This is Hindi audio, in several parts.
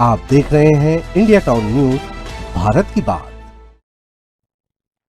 आप देख रहे हैं इंडिया टाउन न्यूज, भारत की बात।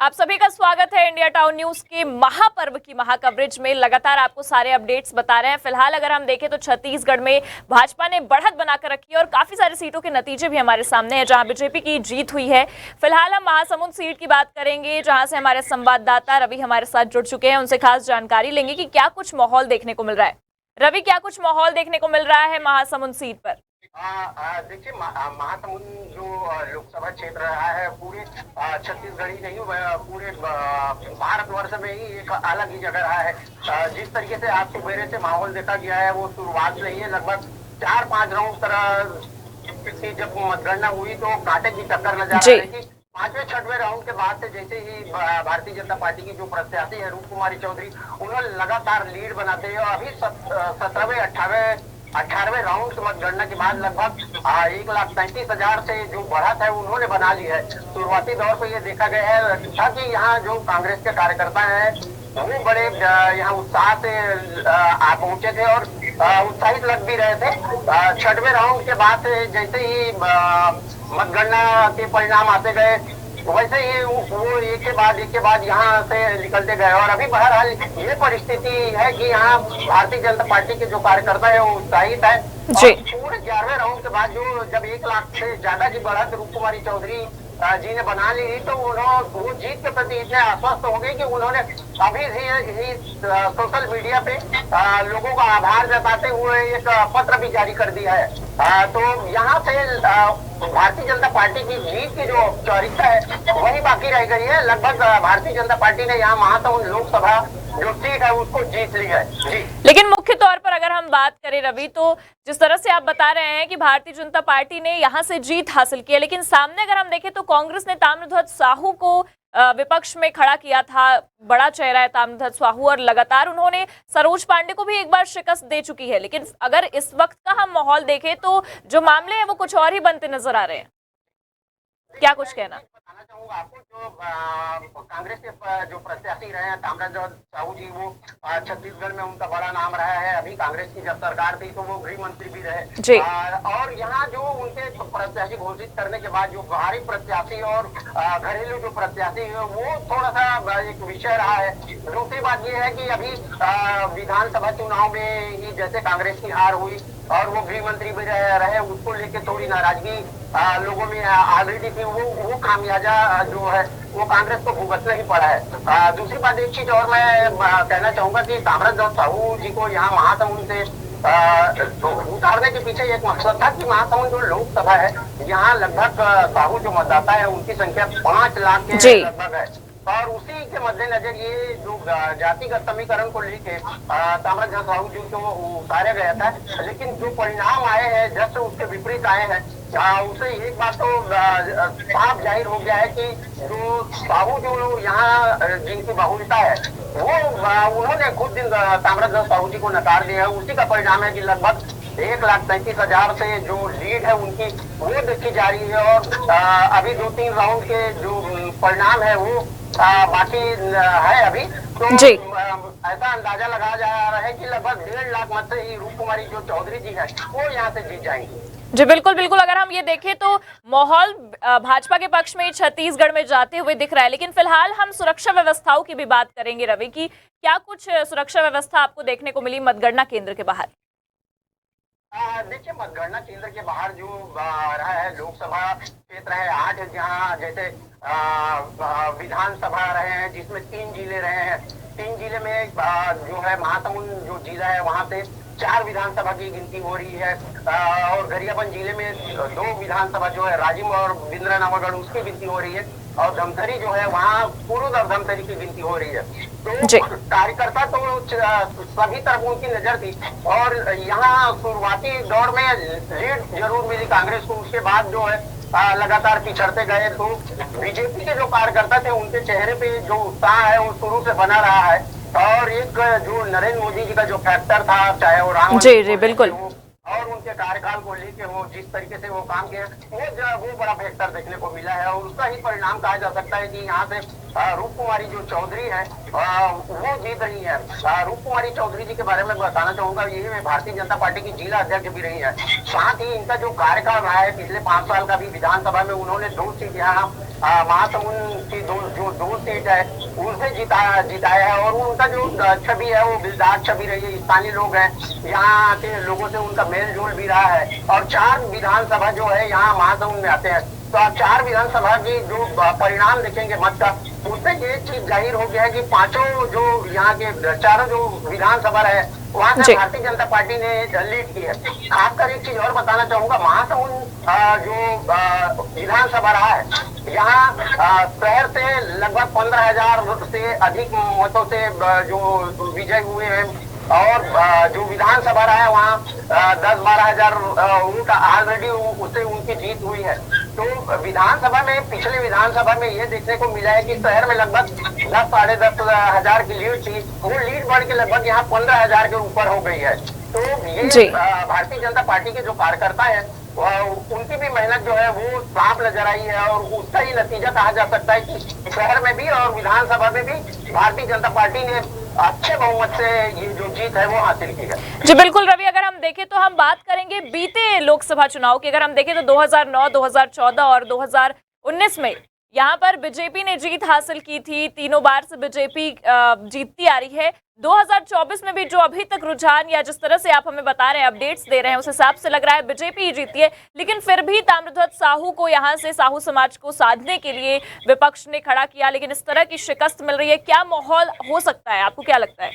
आप सभी का स्वागत है इंडिया टाउन न्यूज के महापर्व की महाकवरेज में। लगातार आपको सारे अपडेट्स बता रहे हैं। फिलहाल अगर हम देखें तो छत्तीसगढ़ में भाजपा ने बढ़त बनाकर रखी है और काफी सारी सीटों के नतीजे भी हमारे सामने हैं जहां बीजेपी की जीत हुई है। फिलहाल हम महासमुंद सीट की बात करेंगे जहां से हमारे संवाददाता रवि हमारे साथ जुड़ चुके हैं। उनसे खास जानकारी लेंगे कि क्या कुछ माहौल देखने को मिल रहा है। रवि, क्या कुछ माहौल देखने को मिल रहा है महासमुंद सीट पर? देखिए, महासमुंद जो लोकसभा क्षेत्र रहा है पूरे छत्तीसगढ़ ही नहीं पूरे भारतवर्ष में ही एक अलग ही जगह रहा है। जिस तरीके से आज सुबह से माहौल देखा गया है वो शुरुआत से ही है। लगभग 4-5 राउंड तरह से जब मतगणना हुई तो कांटे की टक्कर नजर आ रही थी। 5वें-6वें राउंड के बाद से जैसे ही भारतीय जनता पार्टी की जो प्रत्याशी है रूप कुमारी चौधरी, उन्होंने लगातार लीड बनाते हैं। अभी 18वें राउंड की मतगणना के बाद लगभग 1,35,000 से जो बढ़त है उन्होंने बना ली है। शुरुआती दौर पर यह देखा गया है कि यहाँ जो कांग्रेस के कार्यकर्ता हैं वो बड़े यहाँ उत्साह से आ पहुंचे थे और उत्साहित लग भी रहे थे। 6वें राउंड के बाद जैसे ही मतगणना के परिणाम आते गए वैसे ही वो एक के बाद यहाँ से निकलते गए। और अभी बहरहाल ये परिस्थिति है कि यहाँ भारतीय जनता पार्टी के जो कार्यकर्ता है वो उत्साहित है। पूरे 11वें राउंड के बाद जो जब 1 लाख से ज्यादा की बढ़त रूप कुमारी चौधरी जी ने बना ली तो वो जीत के प्रति इतने आश्वस्त हो गए कि उन्होंने अभी ही सोशल मीडिया पे लोगों का आभार जताते हुए एक पत्र भी जारी कर दिया है। तो यहाँ से भारतीय जनता पार्टी की जीत की जो औपचारिकता है वही बाकी रह गई है। लगभग भारतीय जनता पार्टी ने यहाँ महासमुंद लोकसभा जो सीट है उसको जीत ली है जी। लेकिन मुख्य तौर पर अगर हम बात करें रवि, तो जिस तरह से आप बता रहे हैं कि भारतीय जनता पार्टी ने यहां से जीत हासिल की है, लेकिन सामने अगर हम देखें तो कांग्रेस ने ताम्रध्वज साहू को विपक्ष में खड़ा किया था। बड़ा चेहरा है ताम्रध्वज साहू और लगातार उन्होंने सरोज पांडे को भी एक बार शिकस्त दे चुकी है। लेकिन अगर इस वक्त का हम माहौल देखें तो जो मामले हैं वो कुछ और ही बनते नजर आ रहे हैं। क्या कुछ कहना? बताना चाहूंगा आपको, जो कांग्रेस के जो प्रत्याशी रहे हैं ताम्रध्वज साहू जी, वो छत्तीसगढ़ में उनका बड़ा नाम रहा है। अभी कांग्रेस की जब सरकार थी तो वो गृह मंत्री भी रहे। और यहाँ जो उनके प्रत्याशी घोषित करने के बाद जो बाहरी प्रत्याशी और घरेलू जो प्रत्याशी है वो थोड़ा सा एक विषय रहा है। दूसरी बात ये है कि अभी विधानसभा चुनाव में ही जैसे कांग्रेस की हार हुई और वो गृह मंत्री भी रहे, उसको लेके थोड़ी नाराजगी लोगों में ऑलरेडी थी। वो खामियाजा जो है वो कांग्रेस को भुगतना ही पड़ा है। दूसरी बात एक चीज और मैं कहना चाहूंगा कि ताम्रध्वज साहू जी को यहाँ महासमुंद से उतारने के पीछे एक मकसद था कि महासमुंद जो लोकसभा है यहाँ लगभग साहू जो मतदाता है उनकी संख्या 5 लाख के लगभग है। और उसी के मद्देनजर ये जो जातिगत समीकरण को लेके ताम्रध्वज साहू जी को उतारा गया था। लेकिन जो परिणाम आए हैं जस्ट उसके विपरीत आए हैं। उसे एक बात तो साफ जाहिर हो गया है कि जो साहू जो यहाँ जिनकी बहुलता है वो उन्होंने खुद दिन ताम्रध्वज साहू जी को नकार दिया है। उसी का परिणाम है कि लगभग 1,35,000 से जो लीड है उनकी वो देखी जा रही है। और अभी 2-3 राउंड के जो परिणाम है वो बाकी है अभी। तो ऐसा अंदाजा लगाया जा रहा है कि लगभग 1.5 लाख मत से ही रूप कुमारी जो चौधरी जी है वो यहाँ से जीत जाएंगी। जी बिल्कुल बिल्कुल। अगर हम ये देखें तो माहौल भाजपा के पक्ष में छत्तीसगढ़ में जाते हुए दिख रहा है। लेकिन फिलहाल हम सुरक्षा व्यवस्थाओं की भी बात करेंगे रवि, की क्या कुछ सुरक्षा व्यवस्था आपको देखने को मिली मतगणना केंद्र के बाहर? देखिए, मतगणना केंद्र के बाहर जो रहा है लोकसभा क्षेत्र है 8, जहाँ जैसे विधानसभा रहे हैं जिसमें 3 जिले रहे हैं। 3 जिले में जो है महासमुंद जो जिला है वहाँ से 4 विधानसभा की गिनती हो रही है। और गरियाबंद जिले में 2 विधानसभा जो है राजिम और बिंद्रा नवागढ़ उसकी गिनती हो रही है। और धमतरी जो है वहाँ पूर्व और धमतरी की गिनती हो रही है। तो कार्यकर्ता तो सभी तरफ उनकी नजर थी। और यहाँ शुरुआती दौर में लीड जरूर मिली कांग्रेस को, उसके बाद जो है लगातार पिछड़ते गए। तो बीजेपी के जो कार्यकर्ता थे उनके चेहरे पे जो उत्साह है वो शुरू से बना रहा है। और एक जो नरेंद्र मोदी जी का जो फैक्टर था, चाहे वो राम जी बिल्कुल और उनके कार्यकाल को लेके वो जिस तरीके से वो काम किया वो बड़ा बेहतर देखने को मिला है और उसका ही परिणाम कहा जा सकता है कि यहाँ से रूप कुमारी जो चौधरी है वो जीत रही है। रूप कुमारी चौधरी जी के बारे में बताना चाहूंगा, ये मैं भारतीय जनता पार्टी की जिला अध्यक्ष भी रही है। साथ ही इनका जो कार्यकाल रहा है पिछले 5 साल का भी विधानसभा में उन्होंने 2 सीट यहाँ महासमुंद की दो सीट है उनसे जिताया है और उनका जो छवि है वो दिलदार छवि रही है। स्थानीय लोग हैं, यहाँ के लोगों से उनका मेल जोल भी रहा है और 4 विधानसभा जो है यहाँ महासमुंद में आते हैं। तो आप 4 विधानसभा की जो परिणाम देखेंगे मत का, उससे ये चीज जाहिर हो गया है कि 5 जो यहाँ के 4 जो विधानसभा है वहाँ से भारतीय जनता पार्टी ने लीड की है। खासकर एक चीज और बताना चाहूंगा, महासमुंद जो विधानसभा रहा है यहाँ शहर से लगभग 15,000 से अधिक मतों से जो विजय हुए हैं और जो विधानसभा रहा है वहाँ 10-12 हजार उनका ऑलरेडी उससे उनकी जीत हुई है। तो विधानसभा में पिछले विधानसभा में ये देखने को मिला है कि शहर में लगभग 10-10.5 हजार की लीड थी, वो लीड बढ़ के लगभग यहाँ 15,000 के ऊपर हो गई है। तो ये भारतीय जनता पार्टी के जो कार्यकर्ता है उनकी भी मेहनत जो है वो साफ नजर आई है और उसका ही नतीजा कहा जा सकता है कि शहर में भी और विधानसभा में भी भारतीय जनता पार्टी ने अच्छे बहुमत से ये जो जीत है वो हासिल की है। जी बिल्कुल रवि, अगर हम देखें तो हम बात करेंगे बीते लोकसभा चुनाव की। अगर हम देखें तो 2009, 2014 और 2019 में यहाँ पर बीजेपी ने जीत हासिल की थी। तीनों बार से बीजेपी जीतती आ रही है। 2024 में भी जो अभी तक रुझान या जिस तरह से आप हमें बता रहे हैं, अपडेट्स दे रहे हैं, उस हिसाब से लग रहा है बीजेपी ही जीती है। लेकिन फिर भी ताम्रध्वज साहू को यहाँ से साहू समाज को साधने के लिए विपक्ष ने खड़ा किया, लेकिन इस तरह की शिकस्त मिल रही है। क्या माहौल हो सकता है, आपको क्या लगता है?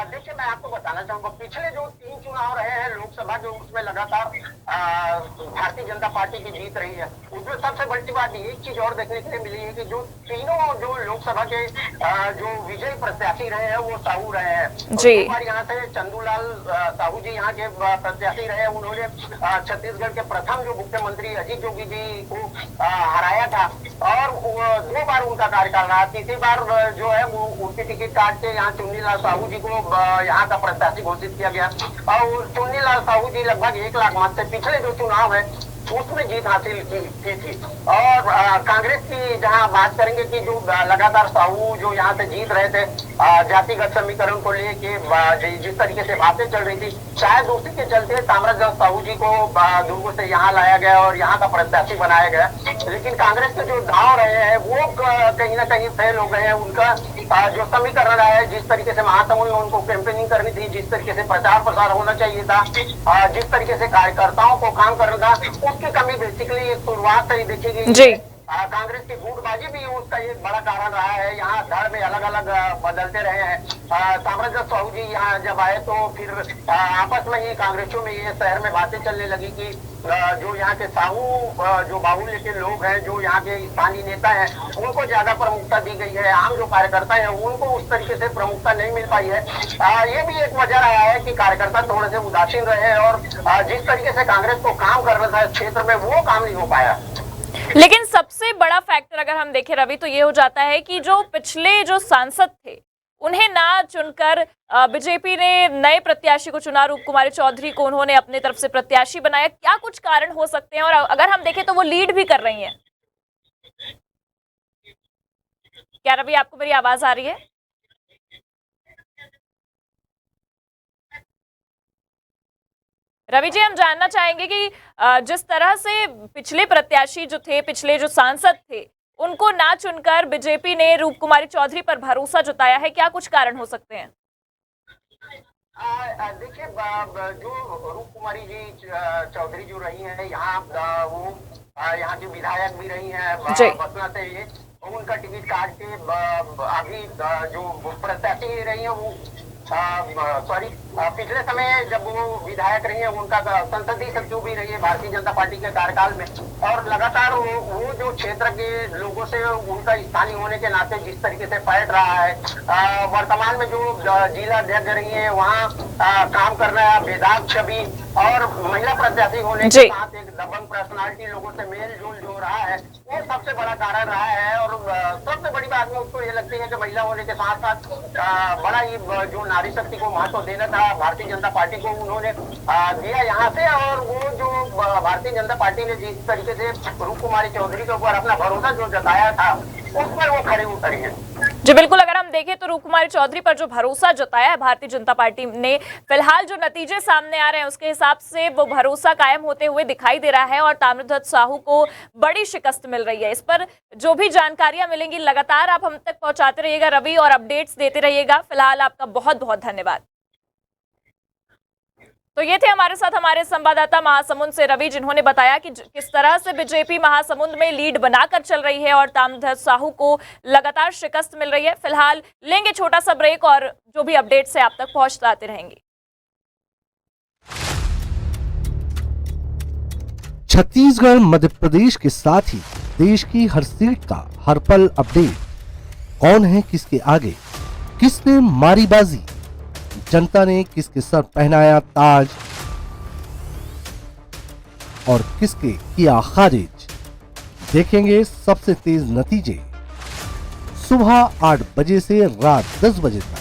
देखिए, मैं आपको बताना चाहूंगा, पिछले जो 3 चुनाव रहे हैं लोकसभा जो उसमें लगातार भारतीय जनता पार्टी की जीत रही है, उसमें सबसे बड़ी बात एक चीज और देखने के लिए मिली है कि जो तीनों जो लोकसभा के जो विजयी प्रत्याशी रहे हैं वो साहू रहे हैं। जी यहाँ से चंदूलाल साहू जी यहाँ के प्रत्याशी रहे। उन्होंने छत्तीसगढ़ के प्रथम जो मुख्यमंत्री अजीत जोगी जी को हराया था और 2 बार उनका कार्यकाल रहा। तीसरी बार जो है वो उनकी टिकट काट के यहाँ चुन्नीलाल साहू जी को यहाँ का प्रत्याशी घोषित किया गया और चुन्नीलाल साहू जी लगभग 1 लाख मत से पिछले जो चुनाव है उसमें जीत हासिल की थी। और कांग्रेस की जहां बात करेंगे कि जो लगातार साहू जो यहाँ से जीत रहे थे, जातिगत समीकरण को लेके जिस तरीके से बातें चल रही थी, शायद उसी के चलते ताम्रध्वज साहू जी को दुर्ग से यहाँ लाया गया और यहाँ का प्रत्याशी बनाया गया। लेकिन कांग्रेस के जो दांव रहे हैं वो कहीं ना कहीं फेल हो गए हैं। उनका जो समीकरण रहा है, जिस तरीके से महासमुंद में उनको कैंपेनिंग करनी थी, जिस तरीके से प्रचार प्रसार होना चाहिए था, जिस तरीके से कार्यकर्ताओं को काम करना था, उसकी कमी बेसिकली शुरुआत से ही देखी गई। कांग्रेस की गुटबाजी भी उसका एक बड़ा कारण रहा है। यहाँ धड़ में अलग अलग बदलते रहे हैं। ताम्रध्वज साहू जी यहाँ जब आए तो फिर आपस में ही कांग्रेसियों में ये शहर में बातें चलने लगी कि जो यहाँ के साहू जो बाहुल्य के लोग हैं, जो यहाँ के स्थानीय नेता हैं, उनको ज्यादा प्रमुखता दी गई है। आम जो कार्यकर्ता है उनको उस तरीके से प्रमुखता नहीं मिल पाई है। ये भी एक वजह रहा है कि कार्यकर्ता थोड़े से उदासीन रहे और जिस तरीके से कांग्रेस को काम करना था क्षेत्र में वो काम नहीं हो पाया। लेकिन सबसे बड़ा फैक्टर अगर हम देखें रवि तो ये हो जाता है कि जो पिछले जो सांसद थे उन्हें ना चुनकर बीजेपी ने नए प्रत्याशी को चुना। रूप कुमारी चौधरी को उन्होंने अपने तरफ से प्रत्याशी बनाया। क्या कुछ कारण हो सकते हैं? और अगर हम देखें तो वो लीड भी कर रही हैं। क्या रवि आपको मेरी आवाज आ रही है? रवि जी, हम जानना चाहेंगे कि जिस तरह से पिछले प्रत्याशी जो थे, पिछले जो सांसद थे, उनको ना चुनकर बीजेपी ने रूप कुमारी चौधरी पर भरोसा जताया है, क्या कुछ कारण हो सकते हैं? देखिए, जो रूप कुमारी जी चौधरी जो रही हैं यहाँ वो यहाँ की विधायक भी रही हैं बसना से। ये उनका टिकट काट के अभी जो प्रत्याशी रही है वो पिछले समय जब वो विधायक रही है उनका संसदीय सचिव भी रही है भारतीय जनता पार्टी के कार्यकाल में। और लगातार वो जो क्षेत्र के लोगों से उनका स्थानीय होने के नाते जिस तरीके से पैठ रहा है, वर्तमान में जो जिला अध्यक्ष रही है वहाँ काम करना है बेदाग छवि और महिला प्रत्याशी होने के साथ एक दबंग पर्सनालिटी, लोगों से मेल जोल जो रहा है वो सबसे बड़ा कारण रहा है। और सबसे बड़ी बात में उसको ये लगती है कि महिला होने के साथ साथ बड़ा ही जो नारी शक्ति को महत्व देना था भारतीय जनता पार्टी को उन्होंने दिया यहाँ से। और वो जो भारतीय जनता पार्टी ने जिस तरीके से रूप कुमारी चौधरी के ऊपर अपना भरोसा जो जताया था उस पर वो खड़े उतरी है। जी बिल्कुल, अगर हम देखें तो रूप कुमारी चौधरी पर जो भरोसा जताया है भारतीय जनता पार्टी ने, फिलहाल जो नतीजे सामने आ रहे हैं उसके हिसाब से वो भरोसा कायम होते हुए दिखाई दे रहा है और ताम्रध्वज साहू को बड़ी शिकस्त मिल रही है। इस पर जो भी जानकारियां मिलेंगी लगातार आप हम तक पहुंचाते रहिएगा रवि, और अपडेट्स देते रहिएगा। फिलहाल आपका बहुत बहुत धन्यवाद। तो ये थे हमारे साथ हमारे संवाददाता महासमुंद से रवि, जिन्होंने बताया कि किस तरह से बीजेपी महासमुंद में लीड बनाकर चल रही है और ताम्रध्वज साहू को लगातार शिकस्त मिल रही है। फिलहाल लेंगे छोटा सा ब्रेक और जो भी अपडेट्स है आप तक पहुंचाते रहेंगे। छत्तीसगढ़ मध्य प्रदेश के साथ ही देश की हर सीट का हर पल अपडेट। कौन है किसके आगे, किसने मारी बाजी, जनता ने किसके सर पहनाया ताज और किसके किया खारिज, देखेंगे सबसे तेज नतीजे सुबह 8 बजे से रात 10 बजे तक।